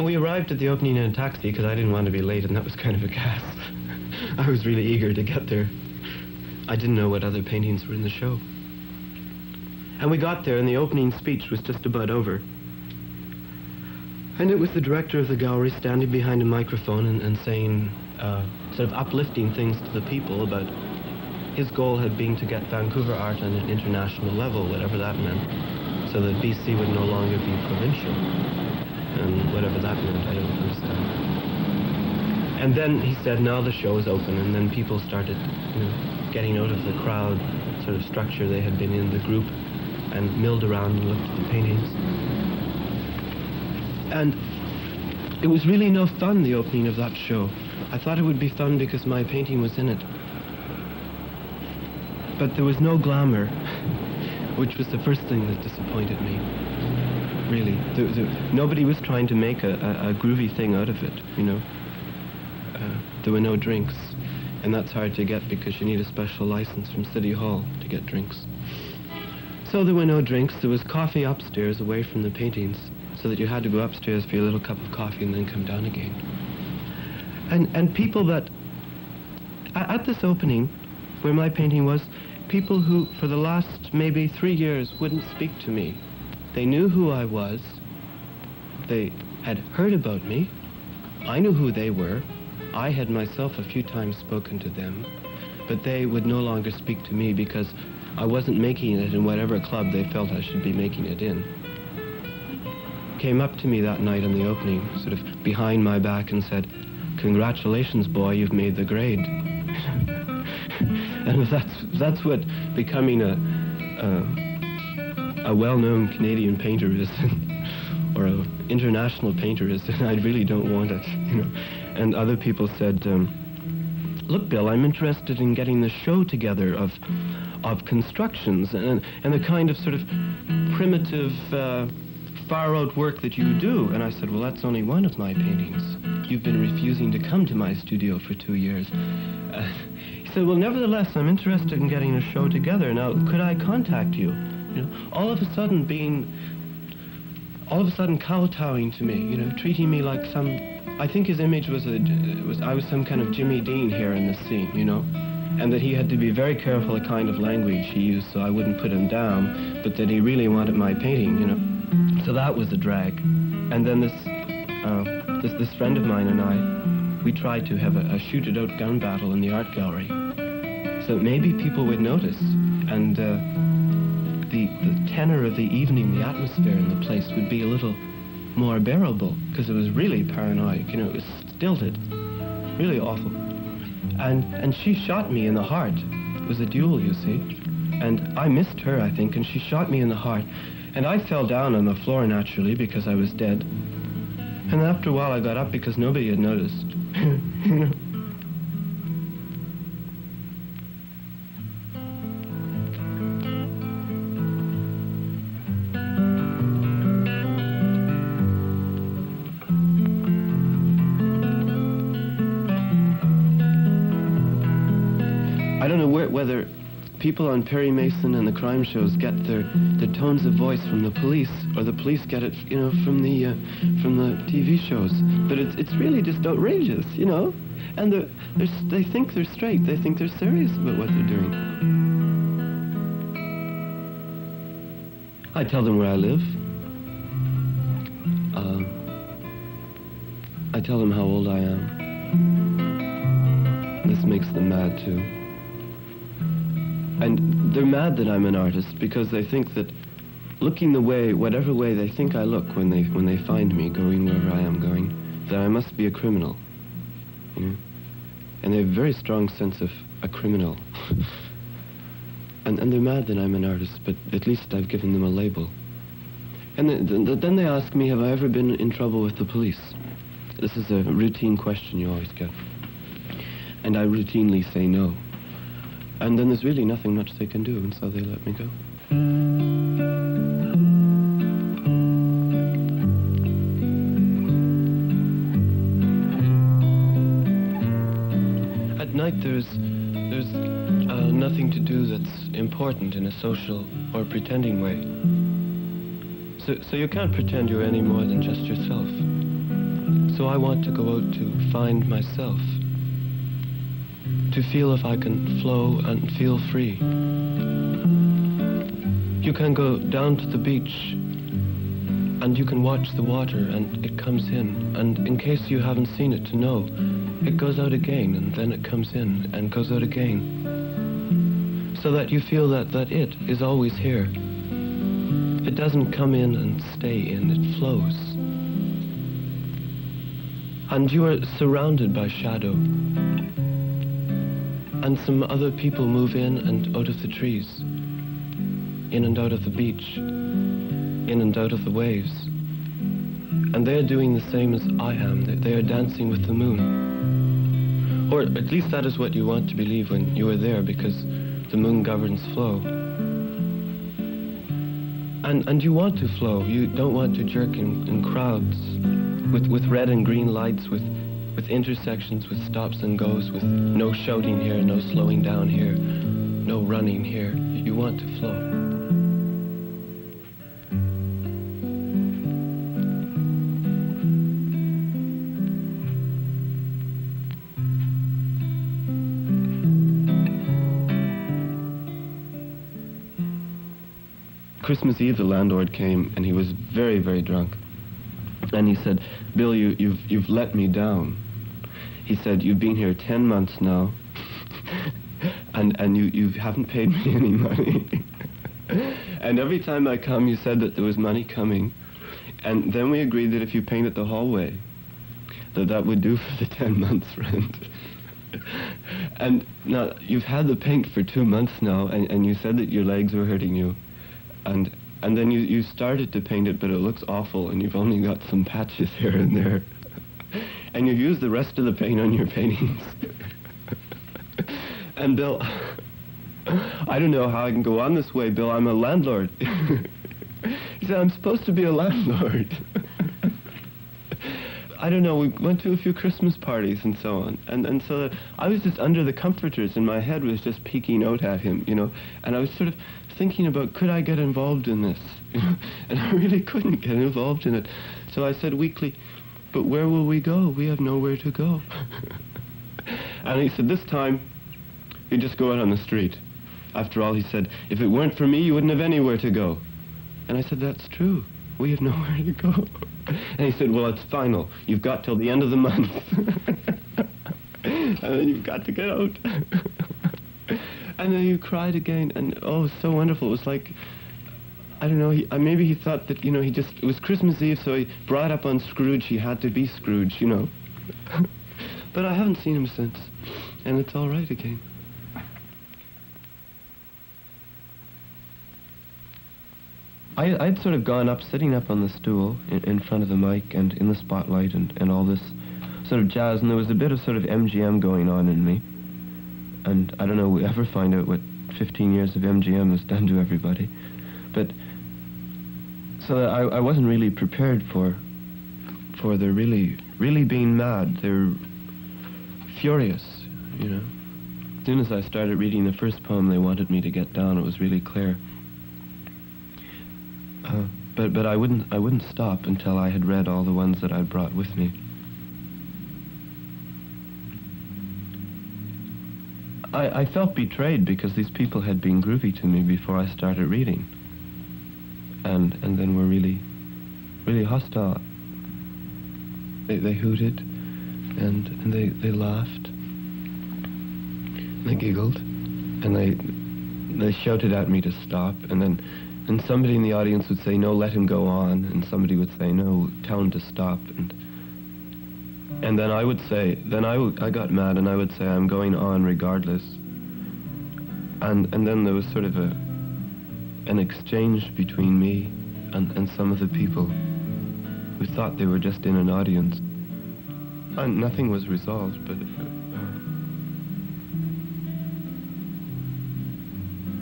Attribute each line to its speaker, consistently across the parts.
Speaker 1: We arrived at the opening in a taxi because I didn't want to be late, and that was kind of a gas. I was really eager to get there. I didn't know what other paintings were in the show. And we got there, and the opening speech was just about over. And it was the director of the gallery standing behind a microphone and saying, sort of uplifting things to the people about his goal had been to get Vancouver art on an international level, whatever that meant, so that BC would no longer be provincial. And whatever that meant, I don't understand. And then he said, now the show is open, and then people started, getting out of the crowd sort of structure they had been in, the group, and milled around and looked at the paintings. And it was really no fun, the opening of that show. I thought it would be fun because my painting was in it. But there was no glamour, which was the first thing that disappointed me, really. Nobody was trying to make a groovy thing out of it, There were no drinks, and that's hard to get because you need a special license from City Hall to get drinks. So there were no drinks. There was coffee upstairs away from the paintings, so that you had to go upstairs for your little cup of coffee and then come down again. And people that, at this opening, where my painting was, people who, for the last maybe 3 years, wouldn't speak to me. They knew who I was. They had heard about me. I knew who they were. I had myself a few times spoken to them, but they would no longer speak to me because I wasn't making it in whatever club they felt I should be making it in. Came up to me that night on the opening, sort of behind my back, and said, "Congratulations, boy, you've made the grade." And that's what becoming a well-known Canadian painter is, or an international painter is, and I really don't want it, And other people said, "Look, Bill, I'm interested in getting the show together of constructions and the kind of sort of primitive, far-out work that you do." And I said, "Well, that's only one of my paintings. You've been refusing to come to my studio for 2 years." He said, "Well, nevertheless, I'm interested in getting a show together. Now, could I contact you?" All of a sudden kowtowing to me, treating me like some, I think his image was I was some kind of Jimmy Dean here in this scene, and that he had to be very careful the kind of language he used so I wouldn't put him down, but that he really wanted my painting, So that was a drag. And then this friend of mine and I, we tried to have a shoot-it-out gun battle in the art gallery, so maybe people would notice, and the tenor of the evening, the atmosphere in the place would be a little more bearable, because it was really paranoid, it was stilted, really awful. And she shot me in the heart. It was a duel, you see, and I missed her, I think, and she shot me in the heart, and I fell down on the floor naturally because I was dead. And after a while I got up because nobody had noticed. I don't know whether people on Perry Mason and the crime shows get their tones of voice from the police, or the police get it, from the TV shows. But it's really just outrageous, And they think they're straight. They think they're serious about what they're doing. I tell them where I live. I tell them how old I am. This makes them mad too. And they're mad that I'm an artist because they think that looking whatever way they think I look when they find me going wherever I am going, that I must be a criminal, And they have a very strong sense of a criminal. and they're mad that I'm an artist, but at least I've given them a label. And then they ask me, have I ever been in trouble with the police? This is a routine question you always get. And I routinely say no. And then there's really nothing much they can do, and so they let me go. At night there's nothing to do that's important in a social or pretending way. So you can't pretend you're any more than just yourself. So I want to go out to find myself, to feel if I can flow and feel free. You can go down to the beach and you can watch the water and it comes in, and in case you haven't seen it to know, it goes out again and then it comes in and goes out again. So that you feel that it is always here. It doesn't come in and stay in, it flows. And you are surrounded by shadow. And some other people move in and out of the trees, in and out of the beach, in and out of the waves. And they're doing the same as I am. They are dancing with the moon. Or at least that is what you want to believe when you are there, because the moon governs flow. And you want to flow. You don't want to jerk in crowds with red and green lights, with intersections, with stops and goes, with no shouting here, no slowing down here, no running here. You want to flow. Christmas Eve, the landlord came, and he was very, very drunk. And he said, "Bill, you've let me down." He said, "You've been here 10 months now, and you haven't paid me any money. And every time I come, you said that there was money coming. And then we agreed that if you painted the hallway, that would do for the 10 months rent. And now, you've had the paint for 2 months now, and you said that your legs were hurting you. And then you started to paint it, but it looks awful, and you've only got some patches here and there. And you've used the rest of the paint on your paintings." And Bill, "I don't know how I can go on this way, Bill. I'm a landlord." He said, "I'm supposed to be a landlord." I don't know, we went to a few Christmas parties and so on. And so I was just under the comforters, and my head was just peeking out at him, you know. And I was sort of thinking about, could I get involved in this? And I really couldn't get involved in it. So I said weakly, "But where will we go? We have nowhere to go." And he said, "This time, you just go out on the street." After all, he said, "If it weren't for me, you wouldn't have anywhere to go." And I said, "That's true. We have nowhere to go." And he said, "Well, it's final. You've got till the end of the month." And then you've got to get out. And then you cried again, and oh, it was so wonderful. It was like, I don't know, maybe he thought that, you know, it was Christmas Eve, so he brought up on Scrooge. He had to be Scrooge, you know. But I haven't seen him since, and it's all right again. I'd sort of gone up, sitting up on the stool in front of the mic and in the spotlight and all this sort of jazz, and there was a bit of sort of MGM going on in me. And I don't know, we'll ever find out what 15 years of MGM has done to everybody. But, so I wasn't really prepared for the really being mad. They're furious, you know. As soon as I started reading the first poem they wanted me to get down, it was really clear. But I wouldn't stop until I had read all the ones that I'd brought with me. I felt betrayed because these people had been groovy to me before I started reading. And then were really, really hostile. They hooted, and they laughed, they giggled, and they shouted at me to stop, and somebody in the audience would say, "No, let him go on," and somebody would say, "No, tell him to stop," and then I would say, I got mad, and I would say, "I'm going on regardless." And then there was sort of an exchange between me and some of the people who thought they were just in an audience. And nothing was resolved, but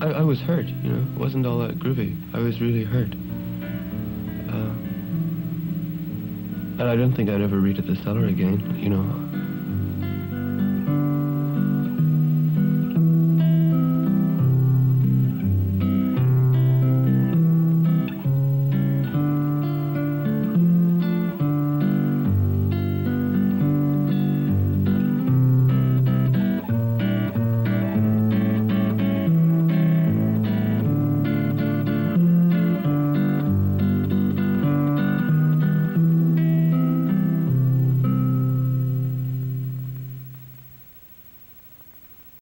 Speaker 1: I was hurt, you know. It wasn't all that groovy. I was really hurt. And I don't think I'd ever read at the Cellar again, you know.